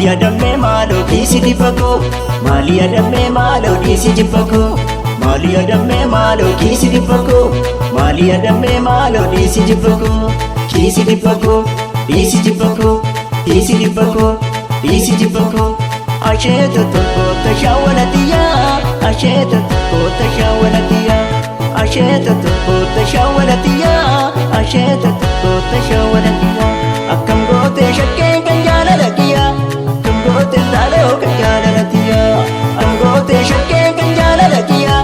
Malia damme malo disi dipako, Malia damme malo disi dipako, Malia damme malo disi dipako, Malia damme malo disi dipako, disi dipako, disi dipako, disi dipako, disi dipako. Asheta tako tashawalatiya, asheta tako tashawalatiya, asheta tako tashawalatiya, asheta tako tashawalatiya. Akkam goote shakkee kan jaalalakiya, akkam goote laaloo kan jaalalakiya, akkam goote shakkee kan jaalalakiya,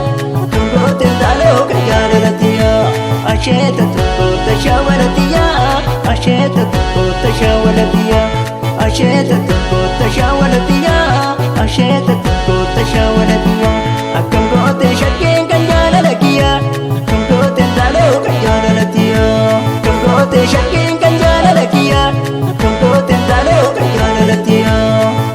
akkam goote laaloo kan jaalalakiya. Asheta tako tashawalatiya, asheta tako tashawalatiya, asheta tako tashawalatiya, asheta tako tashawalatiya. Akkam goote shakkee kan jaalalakiya, akkam goote laaloo kan jaalalakiya, akkam goote shakkee kan jaalalakiya, akkam goote laaloo kan jaalalakiya.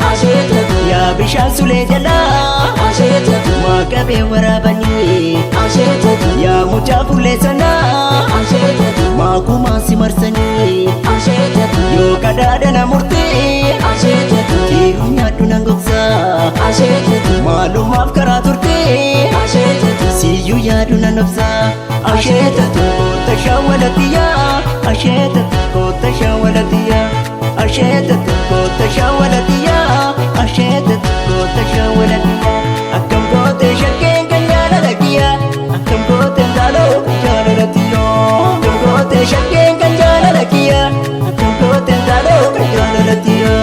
Asheta yaa bishaan sulee jalaa, asheta waaqabee waraabanii, asheta yaa mucaa fuullee sanaa, asheta maakumaa si marsanii, asheta yoo qadaadana murtee, asheta tiiruu nyaadhu nan gogsaa, asheta maalumaaf karaa turtee, asheta siyyuu yaadu nan obsaa. Asheta tokko tashawalatiya, asheta tokko tashawalatiya, asheta tokko tashawalatiya, asheta tokko tashawalatiya. Akkam goote shakkee kan jaalalakiya, akkam goote laaloo kan jaalalakiya, akkam goote shakkee kan jaalalakiya, akkam goote laaloo kan jaalalakiya.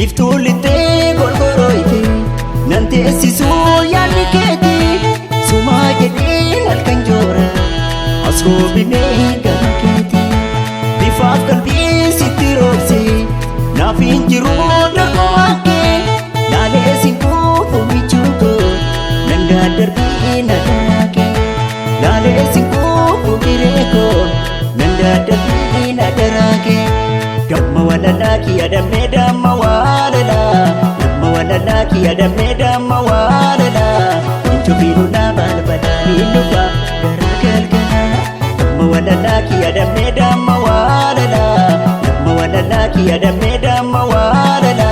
Iftuu lixxee gorgoroyte nan teessisuu yaadni keeti, sumaa jedheen halkan joora as roobinee gara keeti. Bifaaf qalbii sitti roobse naaf hin jiru dargoo hankee, laalee sin kuufu michuu koo nan daaddarbii na daraake, laalee sin kuufu hiree koo nan daaddarbii na daraake. Damma walalaki adamme damma walala, damma walalaki adamme damma walala. Incho biru na balbala nilufa gara galgala. Damma walalaki adamme damma walala, damma walalaki adamme damma walala.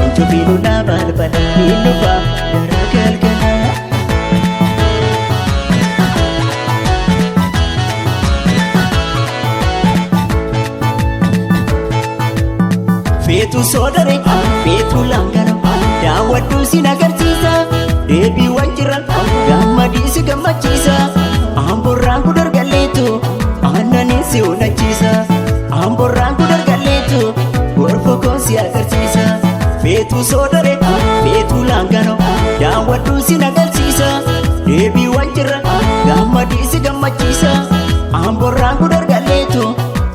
Incho biru na balbala nilufa gara galgala. Feetu soodare, feetu langana, daawwadhu si nagarsiisa, deebiiwwan jiran gammadii si gammachiisa. Amborraan ku dargalleetu, aannanii si onnachiisa, amborraan ku dargalleetu, gorfoo koo si agarsiisa. Feetu soodare, feetu langana, daawwadhu si nagarsiisa, deebiiwwan jiran gammadii si gammachiisa. Amborraan ku dargalleetu,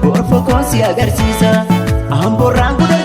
gorfoo koo si agarsiisa, amborraan ku dargalleetu.